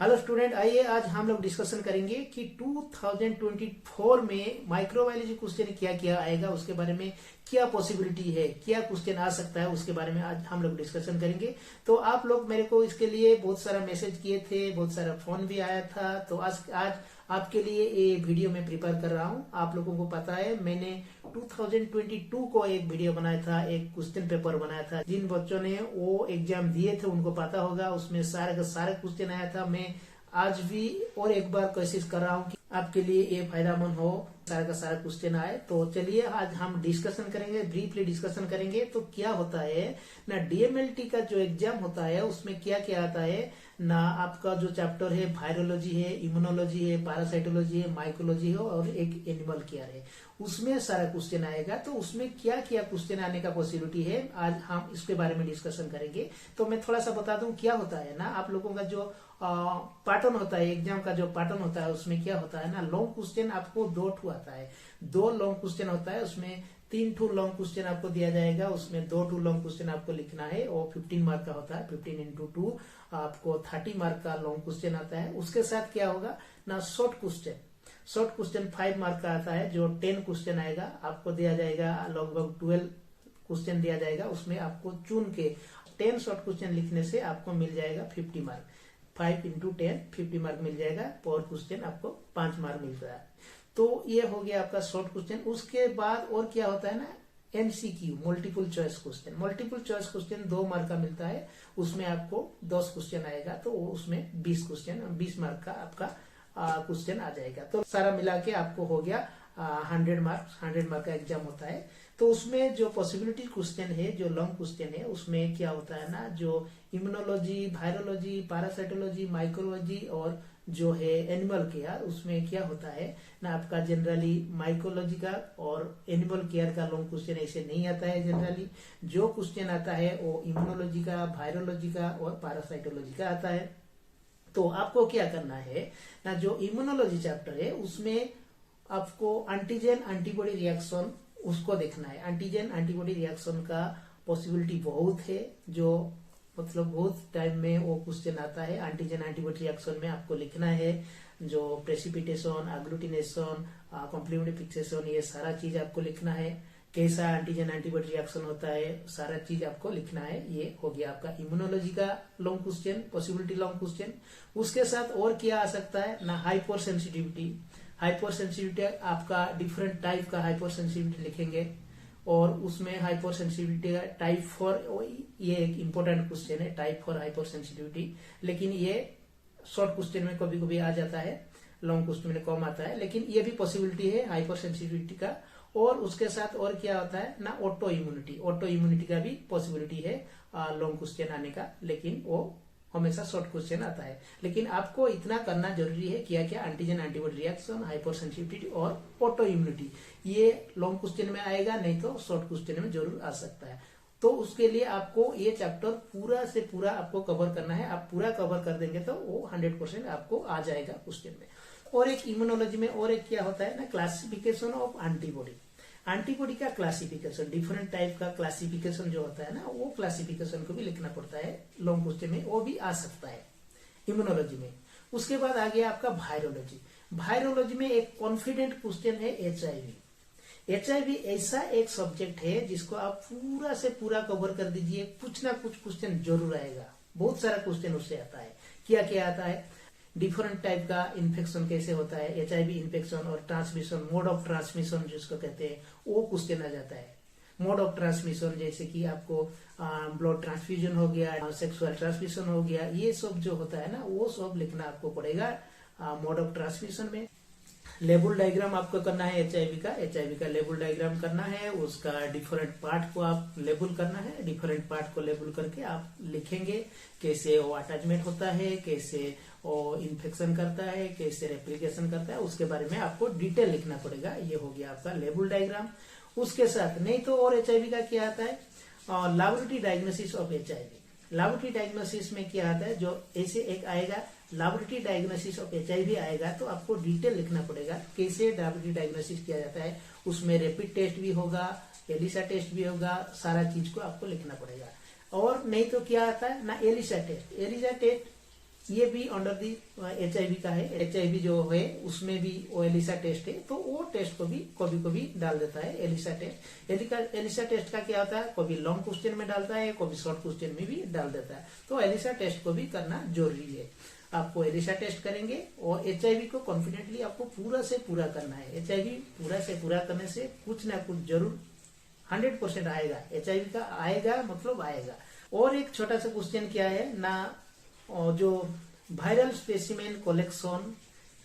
Hello student, आइए आज हम लोग डिस्कशन करेंगे कि 2024 में माइक्रोबायोलॉजी क्वेश्चन क्या क्या आएगा, उसके बारे में क्या पॉसिबिलिटी है, क्या क्वेश्चन आ सकता है, उसके बारे में आज हम लोग डिस्कशन करेंगे। तो आप लोग मेरे को इसके लिए बहुत सारा मैसेज किए थे, बहुत सारा फोन भी आया था। तो आज आपके लिए ये वीडियो मैं प्रिपेयर कर रहा हूँ। आप लोगों को पता है मैंने 2022 को एक वीडियो बनाया था, एक क्वेश्चन पेपर बनाया था। जिन बच्चों ने वो एग्जाम दिए थे उनको पता होगा, उसमें सारे का सारे क्वेश्चन आया था। मैं आज भी और एक बार कोशिश कर रहा हूँ कि आपके लिए ये फायदामंद हो, सारा का सारा क्वेश्चन आए। तो चलिए आज हम डिस्कशन करेंगे, ब्रीफली डिस्कशन करेंगे। तो क्या होता है ना, डीएमएलटी का जो एग्जाम होता है उसमें क्या क्या आता है ना, आपका जो चैप्टर है वायरोलॉजी है, इम्यूनोलॉजी है, पैरासाइटोलॉजी है, माइकोलॉजी है और एक एनिमल केयर है, उसमें सारा क्वेश्चन आएगा। तो उसमें क्या क्या क्वेश्चन आने का पॉसिबिलिटी है, आज हम इसके बारे में डिस्कशन करेंगे। तो मैं थोड़ा सा बता दूं क्या होता है ना, आप लोगों का जो पैटर्न होता है, एग्जाम का जो पैटर्न होता है उसमें क्या होता है ना, लॉन्ग क्वेश्चन आपको 2 आता है, 2 लॉन्ग क्वेश्चन होता है। उसमें 3 लॉन्ग क्वेश्चन आपको दिया जाएगा, उसमें 2 लॉन्ग क्वेश्चन आपको लिखना है और 15 मार्क का होता है। 15 इंटू 2 आपको 30 मार्क का लॉन्ग क्वेश्चन आता है। उसके साथ क्या होगा ना, शॉर्ट क्वेश्चन 5 मार्क का आता है, जो 10 क्वेश्चन आएगा। आपको दिया जाएगा लगभग 12 क्वेश्चन दिया जाएगा, उसमें आपको चुन के 10 शॉर्ट क्वेश्चन लिखने से आपको मिल जाएगा 50 मार्क। 5 इंटू 10 50 मार्क मिल जाएगा, पर क्वेश्चन आपको 5 मार्क मिल रहा है। तो ये हो गया आपका शॉर्ट क्वेश्चन। उसके बाद और क्या होता है ना, MCQ, multiple choice question. Multiple choice question 2 mark का मिलता है, उसमें आपको 10 क्वेश्चन आएगा, तो उसमें 20 क्वेश्चन, 20 मार्क का आपका क्वेश्चन आ जाएगा। तो सारा मिला के आपको हो गया 100 मार्क का एग्जाम होता है। तो उसमें जो पॉसिबिलिटी क्वेश्चन है, जो लॉन्ग क्वेश्चन है, उसमें क्या होता है ना, जो इम्यूनोलॉजी, वायरोलॉजी, पैरासाइटोलॉजी, माइकोलॉजी और जो है एनिमल केयर, उसमें क्या होता है ना, आपका जनरली माइकोलॉजी का और एनिमल केयर का लॉन्ग क्वेश्चन ऐसे नहीं आता है। जनरली जो क्वेश्चन आता है वो इम्यूनोलॉजी का, वायरोलॉजी का और पैरासाइटोलॉजी का आता है। तो आपको क्या करना है ना, जो इम्यूनोलॉजी चैप्टर है उसमें आपको एंटीजन एंटीबॉडी रिएक्शन उसको देखना है। एंटीजन एंटीबॉडी रिएक्शन का पॉसिबिलिटी बहुत है, जो मतलब बहुत टाइम में वो क्वेश्चन आता है। एंटीजन एंटीबॉडी रिएक्शन में आपको लिखना है जो प्रेसिपिटेशन, एग्लूटिनेशन, कॉम्प्लीमेंट्री फिक्सेशन, ये सारा चीज आपको लिखना है। कैसा एंटीजन एंटीबॉडी रिएक्शन होता है, सारा चीज आपको लिखना है। ये हो गया आपका इम्यूनोलॉजी का long question, possibility long question. उसके साथ और क्या आ सकता है ना, हाइपर सेंसिटिविटी आपका डिफरेंट टाइप का हाइपर सेंसिटिविटी लिखेंगे, और उसमें हाइपर सेंसिटिविटी का टाइप 4, ये एक इम्पोर्टेंट क्वेश्चन है, टाइप 4 हाइपर सेंसिटिविटी। लेकिन ये शॉर्ट क्वेश्चन में कभी कभी आ जाता है, लॉन्ग क्वेश्चन में कम आता है, लेकिन ये भी पॉसिबिलिटी है हाइपर सेंसिटिविटी का। और उसके साथ और क्या होता है ना, ऑटो इम्यूनिटी का भी पॉसिबिलिटी है लॉन्ग क्वेश्चन आने का, लेकिन वो हमेशा शॉर्ट क्वेश्चन आता है। लेकिन आपको इतना करना जरूरी है, क्या क्या, antigen antibody reaction, hyper sensitivity और ऑटो इम्यूनिटी, ये लॉन्ग क्वेश्चन में आएगा, नहीं तो शॉर्ट क्वेश्चन में जरूर आ सकता है। तो उसके लिए आपको ये चैप्टर पूरा से पूरा आपको कवर करना है। आप पूरा कवर कर देंगे तो वो 100% आपको आ जाएगा क्वेश्चन में। और एक इम्यूनोलॉजी में और एक क्या होता है ना, क्लासिफिकेशन ऑफ एंटीबॉडी का क्लासिफिकेशन, डिफरेंट टाइप का क्लासिफिकेशन जो होता है ना, वो क्लासिफिकेशन को भी लिखना पड़ता है लॉन्ग क्वेश्चन में, वो भी आ सकता है इम्यूनोलॉजी में। उसके बाद आ गया आपका वायरोलॉजी में एक कॉन्फिडेंट क्वेश्चन है एचआईवी ऐसा एक सब्जेक्ट है जिसको आप पूरा से पूरा कवर कर दीजिए, कुछ ना कुछ क्वेश्चन जरूर आएगा, बहुत सारा क्वेश्चन उससे आता है। क्या क्या आता है, डिफरेंट टाइप का इन्फेक्शन कैसे होता है, एचआईवी इन्फेक्शन और ट्रांसमिशन, मोड ऑफ ट्रांसमिशन जिसको कहते हैं, वो क्वेश्चन आ जाता है। मोड ऑफ ट्रांसमिशन जैसे कि आपको ब्लड ट्रांसफ्यूजन हो गया, सेक्सुअल ट्रांसमिशन हो गया, ये सब जो होता है ना, वो सब लिखना आपको पड़ेगा मोड ऑफ ट्रांसमिशन में। लेबल डायग्राम आपको करना है एचआईवी का लेबल डायग्राम करना है, उसका डिफरेंट पार्ट को आप लेबल करना है। डिफरेंट पार्ट को लेबल करके आप लिखेंगे कैसे वो अटैचमेंट होता है, कैसे वो इन्फेक्शन करता है, कैसे रेप्लिकेशन करता है, उसके बारे में आपको डिटेल लिखना पड़ेगा। ये हो गया आपका लेबल डायग्राम। उसके साथ नहीं तो और एचआईवी का क्या आता है, laboratory diagnosis of HIV. Laboratory diagnosis में क्या आता है, जो ऐसे एक आएगा लैबोरेटरी डायग्नोसिस ऑफ एचआईवी आएगा, तो आपको डिटेल लिखना पड़ेगा कैसे लैबोरेटरी डायग्नोसिस किया जाता है। उसमें रैपिड टेस्ट भी होगा, एलिसा टेस्ट भी होगा, सारा चीज को आपको लिखना पड़ेगा। और नहीं तो क्या आता है ना, एलिसा टेस्ट ये भी अंडर दी HIV का है। HIV जो है उसमें भी वो एलिसा टेस्ट है, तो वो टेस्ट को भी कभी कभी डाल देता है एलिसा टेस्ट। एलिसा टेस्ट का क्या होता है, कभी लॉन्ग क्वेश्चन में डालता है, कभी शॉर्ट क्वेश्चन में भी डाल देता है। तो एलिसा टेस्ट को भी करना जरूरी है। आपको एलिसा टेस्ट करेंगे और HIV को कॉन्फिडेंटली आपको पूरा से पूरा करना है। HIV पूरा से पूरा करने से कुछ ना कुछ जरूर 100% आएगा। HIV का आएगा मतलब आएगा। और एक छोटा सा क्वेश्चन क्या है ना, जो viral specimen collection,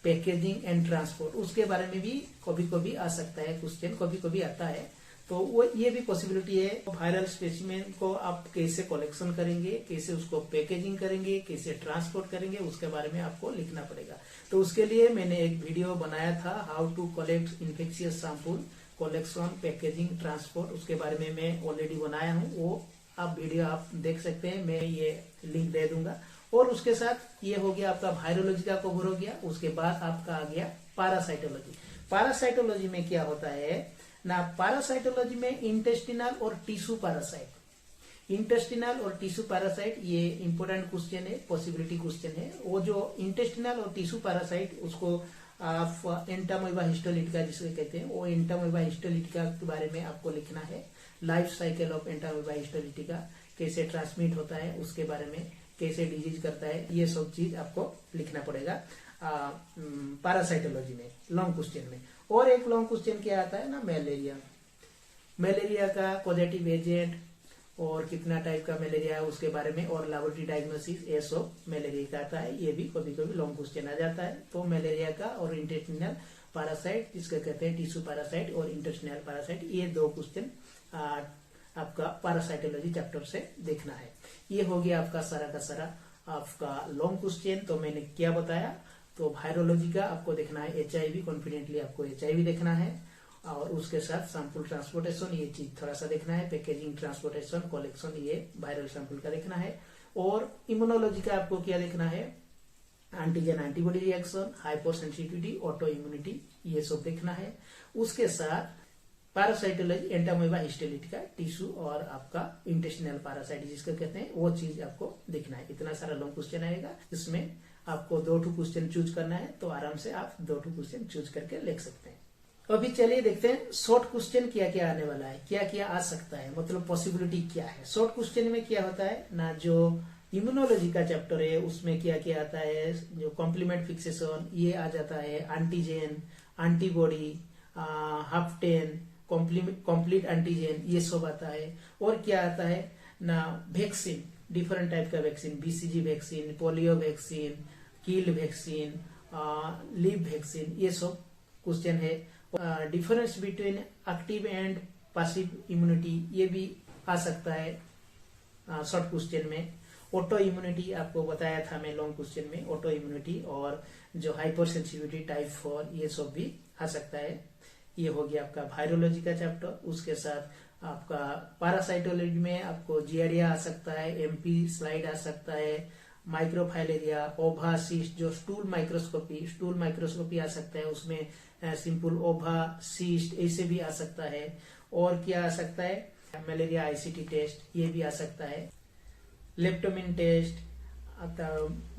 packaging and transport, उसके बारे में भी कभी कभी आ सकता है क्वेश्चन, कभी कभी आता है। तो वो ये भी पॉसिबिलिटी है। वायरल स्पेसिमेन को आप कैसे कलेक्शन करेंगे, कैसे उसको पैकेजिंग करेंगे, कैसे ट्रांसपोर्ट करेंगे, उसके बारे में आपको लिखना पड़ेगा। तो उसके लिए मैंने एक वीडियो बनाया था, how to collect infectious sample, collection, packaging, transport, उसके बारे में मैं ऑलरेडी बनाया हूँ। वो आप वीडियो आप देख सकते हैं, मैं ये लिंक दे दूंगा। और उसके साथ ये हो गया आपका वायरोलॉजी का कवर हो गया। उसके बाद आपका आ गया पैरासाइटोलॉजी। पैरासाइटोलॉजी में क्या होता है ना, पैरासाइटोलॉजी में इंटेस्टिनल और टिश्यू पैरासाइट, इंटेस्टिनल और टिश्यू पैरासाइट ये इंपोर्टेंट क्वेश्चन है, पॉसिबिलिटी क्वेश्चन है। वो जो इंटेस्टिनल और टिश्यू पैरासाइट, उसको आप एंटामोइबा हिस्टोलिटिका जिसे कहते हैं, वो एंटामोइबा हिस्टोलिटिका के बारे में आपको लिखना है। Life cycle of Entamoeba histolytica, कैसे ट्रांसमिट होता है, उसके बारे में, कैसे डिजीज करता है, ये सब चीज आपको लिखना पड़ेगा पैरासाइटोलॉजी में, लॉन्ग क्वेश्चन में। और एक लॉन्ग क्वेश्चन क्या आता है ना, मलेरिया। मलेरिया का पॉजिटिव एजेंट और कितना टाइप का मलेरिया है उसके बारे में, और लैबोरेटरी डायग्नोसिस, ये सब मलेरिया का आता है। ये भी कभी कभी लॉन्ग क्वेश्चन आ जाता है। तो मलेरिया का और इंटेस्टिनल पैरासाइट, जिसको कहते हैं टिश्यू पैरासाइट और इंटेस्टिनल पैरासाइट, ये दो क्वेश्चन आपका पैरासाइटोलॉजी चैप्टर से देखना है। ये हो गया आपका सारा का सारा आपका लॉन्ग क्वेश्चन। तो मैंने क्या बताया, तो वायरोलॉजी का आपको देखना है HIV, कॉन्फिडेंटली आपको HIV देखना है। और उसके साथ सैंपल ट्रांसपोर्टेशन, ये चीज थोड़ा सा देखना है। पैकेजिंग, ट्रांसपोर्टेशन, कलेक्शन, ये वायरल सैंपल का देखना है। और इम्यूनोलॉजी का आपको क्या देखना है, antigen antibody reaction, hyper sensitivity, auto immunity, ये सब देखना है। उसके साथ पैरासाइटोलॉजी, एंटामोइबा हिस्टोलिटिका, टिश्यू और आपका इंटेस्टिनल पैरासाइट जिसको कहते हैं, वो चीज आपको देखना है। इतना सारा लॉन्ग क्वेश्चन आएगा, इसमें आपको 2 क्वेश्चन चूज करना है। तो आराम से आप 2 क्वेश्चन चूज करके लिख सकते हैं। अभी चलिए देखते हैं शॉर्ट क्वेश्चन क्या क्या आने वाला है, क्या क्या आ सकता है, मतलब पॉसिबिलिटी क्या है। शॉर्ट क्वेश्चन में क्या होता है ना, जो इम्यूनोलॉजी का चैप्टर है उसमें क्या क्या आता है, जो कॉम्प्लीमेंट फिक्सेशन, ये आ जाता है। एंटीजन, एंटीबॉडी, हाफ्टेन, कॉम्प्लीट एंटीजन, ये सब आता है। और क्या आता है ना, वैक्सीन, डिफरेंट टाइप का vaccine, BCG vaccine, polio vaccine, कील वैक्सीन, लीव वैक्सीन, ये सब क्वेश्चन है। Difference between active and passive immunity, ये भी आ सकता है शॉर्ट क्वेश्चन में। ऑटो इम्यूनिटी आपको बताया था मैं लॉन्ग क्वेश्चन में, ऑटो इम्यूनिटी और जो हाइपर सेंसिटिविटी टाइप 4, ये सब भी आ सकता है। ये हो गया आपका वायरोलॉजी का चैप्टर। उसके साथ आपका पैरासाइटोलॉजी में आपको जियारिया आ सकता है, MP स्लाइड आ सकता है, माइक्रोफाइलेरिया, ओभा सिस्ट, जो स्टूल माइक्रोस्कोपी आ सकता है, उसमें सिंपल ओभा सिस्ट ऐसे भी आ सकता है। और क्या आ सकता है, मलेरिया ICT टेस्ट, ये भी आ सकता है। लेप्टोमिन टेस्ट,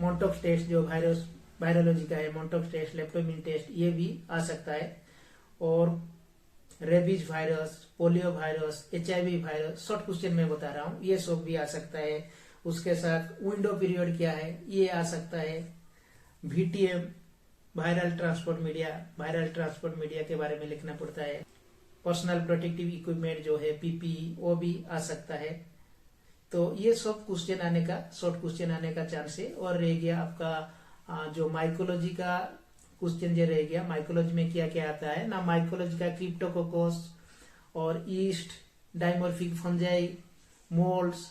मोंटॉक्स टेस्ट जो वायरोलॉजी का है, मोंटॉक्स टेस्ट, लेप्टोमिन टेस्ट, ये भी आ सकता है। और rabies virus, polio virus, HIV virus, short question में बता रहा हूँ, ये सब भी आ सकता है। उसके साथ विंडो पीरियड क्या है, ये आ सकता है। VTM, वायरल ट्रांसपोर्ट मीडिया के बारे में लिखना पड़ता है। पर्सनल प्रोटेक्टिव इक्विपमेंट जो है PPE, वो भी आ सकता है। तो ये सब क्वेश्चन आने का, शॉर्ट क्वेश्चन आने का चांस है। और रह गया आपका जो माइकोलॉजी का क्वेश्चन जो रह गया, माइकोलॉजी में क्या क्या आता है ना, माइकोलॉजी का क्रिप्टोकोकस और east, dimorphic fungi, moulds,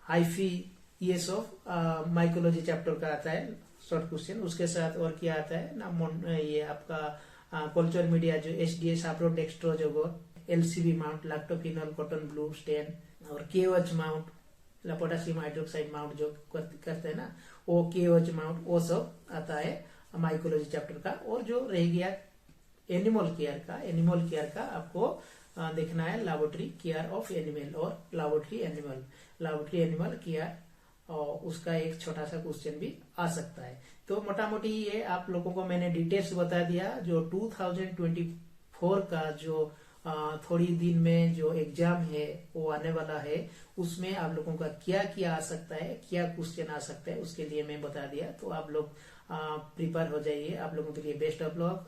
hyphae, ये सब माइकोलॉजी चैप्टर का आता है शॉर्ट क्वेश्चन। उसके साथ और क्या आता है ना, ये आपका कल्चर मीडिया जो SDS, साप्रोडेक्स्ट्रोजोगोर, LCB mount, lactophenol cotton blue stain, और KOH mount, potassium hydroxide mount जो करते हैं ना, वो KOH माउंट, वो सब आता है माइकोलॉजी चैप्टर का। और जो रह गया एनिमल केयर का आपको देखना है, लैबोरेटरी केयर ऑफ एनिमल और लैबोरेटरी एनिमल केयर और उसका एक छोटा सा क्वेश्चन भी आ सकता है। तो मोटा मोटी ये आप लोगों को मैंने डिटेल्स बता दिया। जो 2024 का जो थोड़ी दिन में जो एग्जाम है वो आने वाला है, उसमें आप लोगों का क्या क्या आ सकता है, क्या क्वेश्चन आ सकता है, उसके लिए मैं बता दिया। तो आप लोग प्रिपेयर हो जाइए। आप लोगों के लिए बेस्ट ऑफ लक।